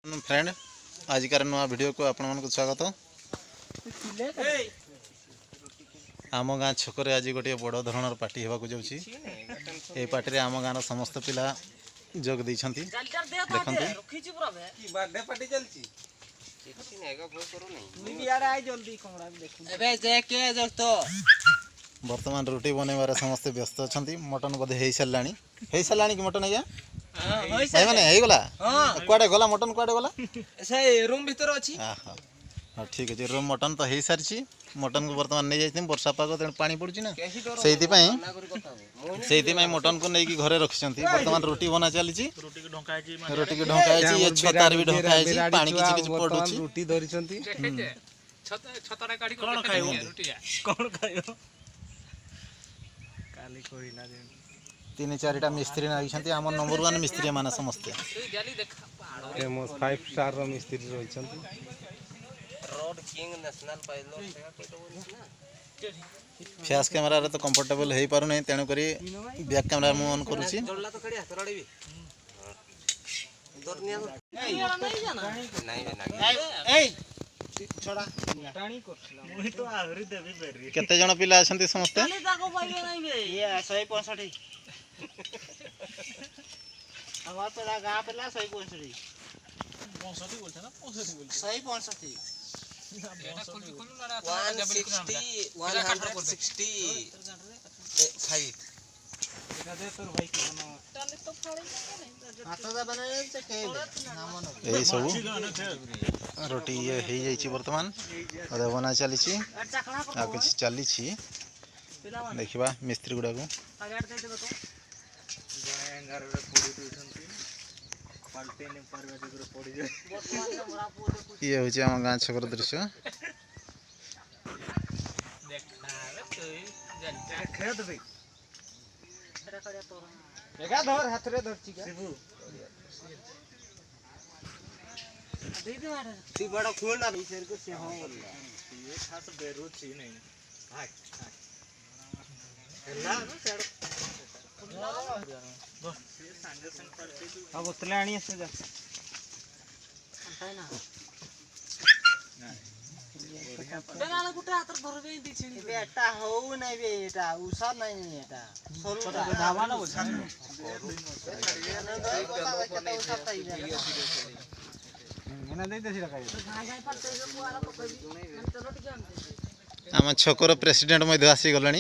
Friend आजिकार नुआ video को आपण मन को स्वागत। आम गाँ छकरे आज गोटे बड़ धरणर पार्टी होगा जाऊँगी। ये पार्टी रे आम गाँव समस्त पिला जोग देइछंती। वर्तमान रोटी बनवार समस्त व्यस्त अच्छा। मटन बोधे हो सारा कि मटन आज्ञा मैंने गला कुआडे गला मटन कुआडे गला से रूम भीतर अछि। हाँ ठीक है रूम मटन तो हो सारी मटन को बर्तमान नहीं जाइए वर्षा पाग तेणु पानी पड़ुची ना से मटन को लेकिन घरे रखिंट। बर्तमान रोटी बना चली रोटी की ढंका छतार भी ढंका पानी किछि पड़ुची रोटी धरिसंती छतारा काढी कोन खाइबो रोटिया कोन खाइबो काली कहिला जे तीन चारिटा मिस्त्री लगी आम नंबर 1 मिस्त्री माने समस्ते फेमस 5 स्टार रो मिस्त्री रहिसंती। Road king national pilot flash camera रे तो कंफर्टेबल हो पारु नहीं तेणु करी बैक कैमरा मु ऑन करूची। जोड़ला तो खड़िया तोराडी भी उधर निया नहीं छोड़ा टाणी करछला मुई तो आवरी देबी बेरी केते जण पिला अछंती समस्ते खाली ताको पाइबे नहीं बे ये 165 हमार पेला गां पेला 165 65 बोलछ ना 65 बोलछ 165 यही सब रोटी ये हो जाइए बर्तमान अरे बना चली आ कि चली देखा मिस्त्री गुड़ा को ये हूँ आम गाँ छकर दृश्य हाथ रे धरची का ती बड़ा खून ना सर को से हो बोलला ये खास बेरू छी नहीं भाग हल्ला ना सर बस ये संग संग करते अब उतले आनी से जा ना बेगाला गुटे हाथ धरबे दिछिनी बेटा हो नहीं बे एटा उसर नहीं एटा सरू धावा ना बोल आम छकर प्रेसिडेंट आसीगला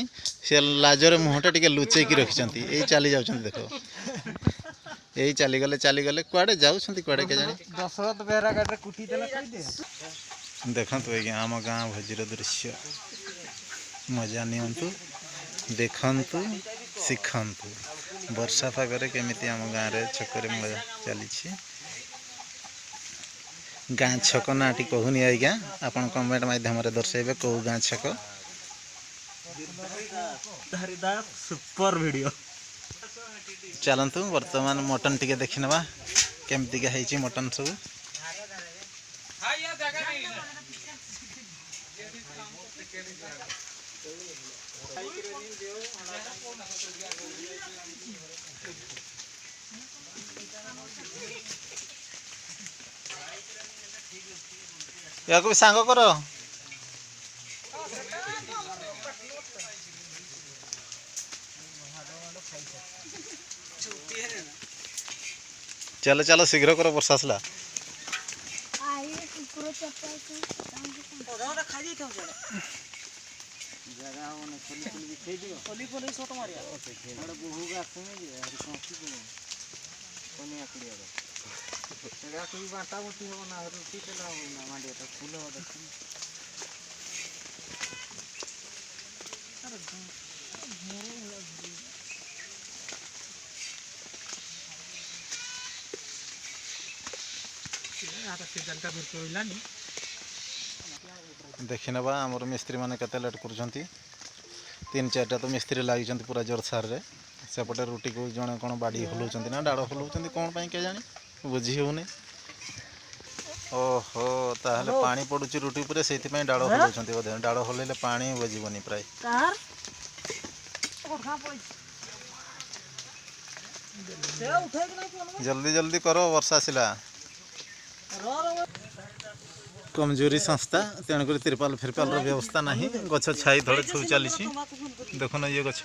सी लाजर मुहटा टे लुचे रखिंट यही चली जाऊँ देख यही चलीगले कुआडे जाऊँ कुआडे के जाने दशरथ बेहरा गाड़ी कुटी देला कहि दे देखु आज्ञा आम गाँ भोजीर दृश्य मजा नियंतु देखंतु शिखंतु वर्षा पागरे केमिति आम गाँव रे छकरे मजा चली गाँ छक नाटी कहूनी आज्ञा आपन कमेंट माध्यम दर्शेबे कौ गाँ छक सुपर वीडियो चलतु वर्तमान मटन टिके देखि नबा केमती का हेची मटन सब या को सांग कर चलो चलो शीघ्र कर वर्षा आसला बाटा बुटी हो ना रोटी चला हो ना मांडिया तो फूल हो देखो देखि नबा आमर मिस्त्री माने केते लेट कर 3-4टा तो मिस्त्री लगी पूरा जोर सार रे सेपटे रोटी को जड़े कौन बाड़ी हलाउं ना डाड़ हलाउं कौन पाई के जानी बुझी होनी ओहो ताहले पानी पड़ुची रोटी पर से डाड़ हलाउं बोधे डाड़ हलैले पानी बजबनी प्राय जल्दी जल्दी करो वर्षा आसला कमजोरी संस्था तेणुक तिरपाल फिरपाल व्यवस्था ना गछ छाई तले सब चली देखुन ये गछ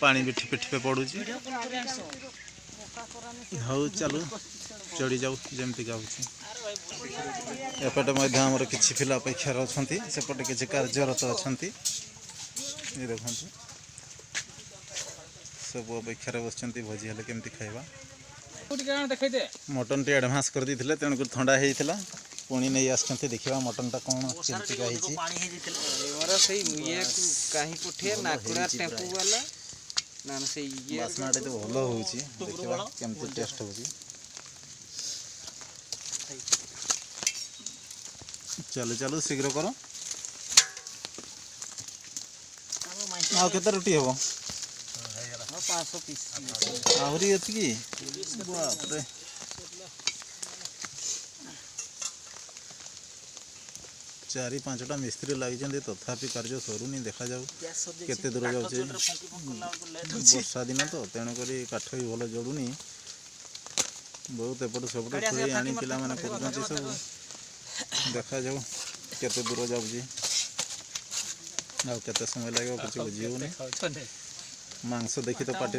पानी भी ठिपे ठिपे पड़ू हौ चलू चढ़ी जाऊ जमती गाँची एपटे आमर कि पिला अपेक्षार अच्छा सेपटे किसी कार्यरत अच्छा ये देखु सब अपेक्षार बस भोजी हेल्ले केमती खाइबा मटन टी एडभांस कर दी तेणुक ठंडा होता पुणी नहीं आसते देखा मटनटा कौन केमतिका बासना तो भल हो केमती टेस्ट हो चलो चलो शीघ्र कर रुटी हम आहरी ये बापरे चारि पांचटा मिस्त्री लगी तथापि कार्य सरुनी देखा जाऊ केते दूर जाऊे वर्षा दिन तो तेणुक काठ भी भल जड़ूनी बहुत एपट सेपट खोई आनी पिला माने सब देखा जाऊ केते दूर जाऊे केते समय लगे कुछ बुझीनी मांस देखी तो पाटी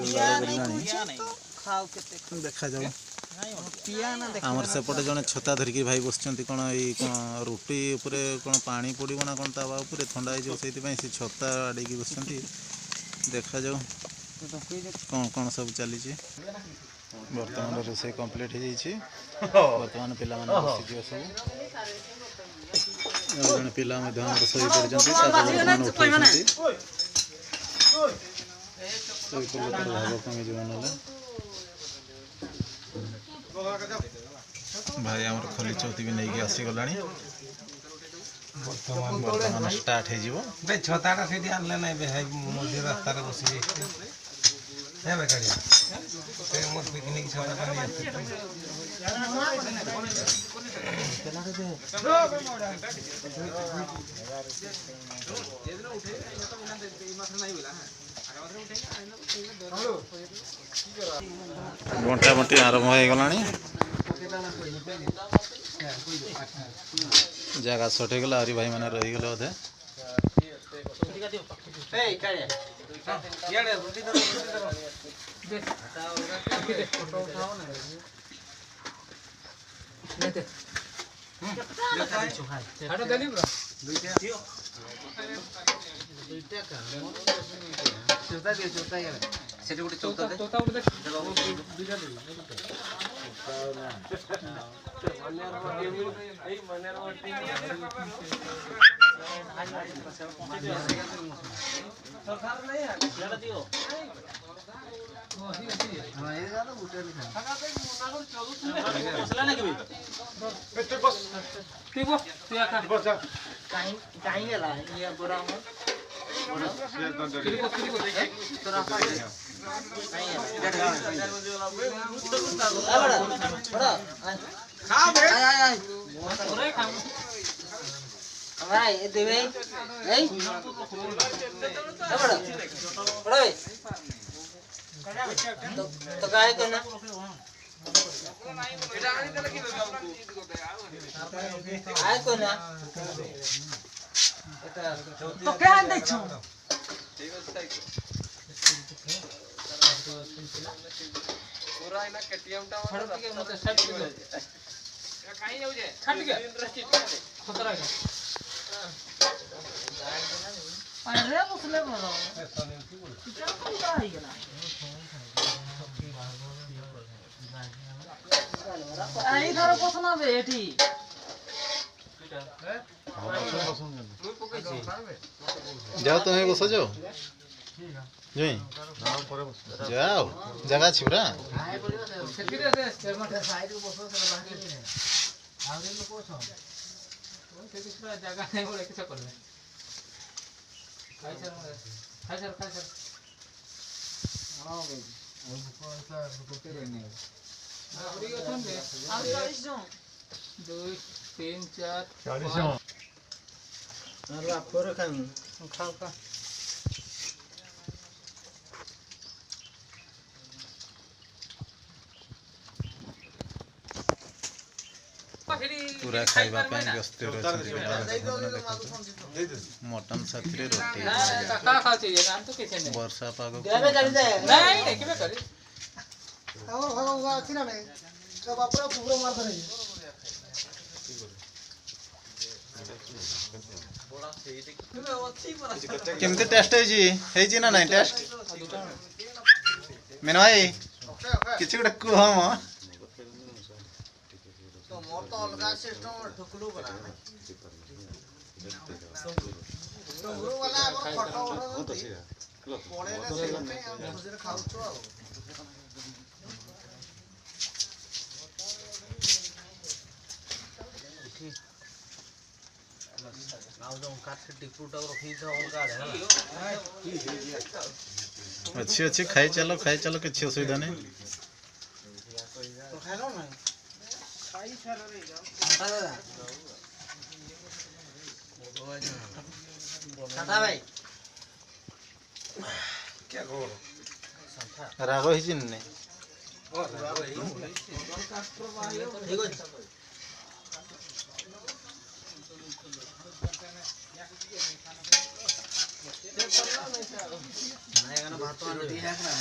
देखा जाऊ आमर सेपटे जड़े छता धरिकी भाई बस कौन ये रुटी उपरे कौन पानी पड़ो ना कौन तावा उपरे ठंडा हो से छता आड़े बस देखा जाऊ कौन कौन सब चली बर्तमान रोसे कंप्लीट हो जाइए बर्तमान पिला बसीज सब जड़े पिला शोई पड़े भाव कमी जो ना भाई आम खोली चौथी भी नहीं आसीगला बर्तमान स्टार्ट हो छताटा से आनले ना मध्य रास्ता बस मोर पिकनिक छता बंटा बंटी आरंभ हो गला जगह सटगला आरी भाई मैंने रहीगले बोधे तो काय करना आय को ना तो क्या आंदे छु ठीक है पूरा इना केटीएम टा फड़ के मते सेट कर दे काई जाऊ जे छट के खतरा है अरे बसले बोलो कितना कम का है गेला आई धर बसना बे एठी जाओ तुम्हें बस जाओ जई जाओ जगह छिबरा जगह नहीं बोले किस कर खाई सर हां भाई दो तीन चार 40 खाओ पूरा खाइबा ପାଇଁ ବ୍ୟସ୍ତ ଅଛନ୍ତି ପିଲାମାନେ ଦେଖନ୍ତୁ ମଟନ ସାଥିରେ ରୁଟି ବର୍ଷା ପାଗ କେମିତି ଟେଷ୍ଟ ହେଇଛି ନା ନାଇଁ ଟେଷ୍ଟ ମେନ ଭାଇ କିଛି ଗୋଟେ କୁହ ମ मोर तो अलगा सिस्टम ठुकलू बना ठुकलू वाला हमर फटो होती पड़े ना से खुजरे खाउ तो नाउ जो काट के टिपुटा रखी था अलगा है अच्छी अच्छी खाई चलो किसी असुविधा नहीं तो खाइलो ना खाई छालो रे साथा भाई क्या खबर राग ହେଇଛି ନେ ठीक है नहीं गाना भात तो रोटी है ना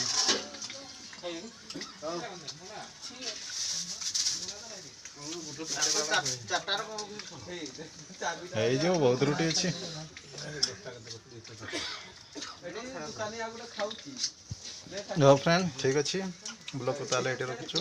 ହେଇଯିବ ବହୁତ ରୁଟି ଅଛି ହଉ ଫ୍ରେଣ୍ଡ ଠିକ୍ ଅଛି ବ୍ଲଗକୁ ତାହେଲେ ଏଠି ରଖୁଛୁ।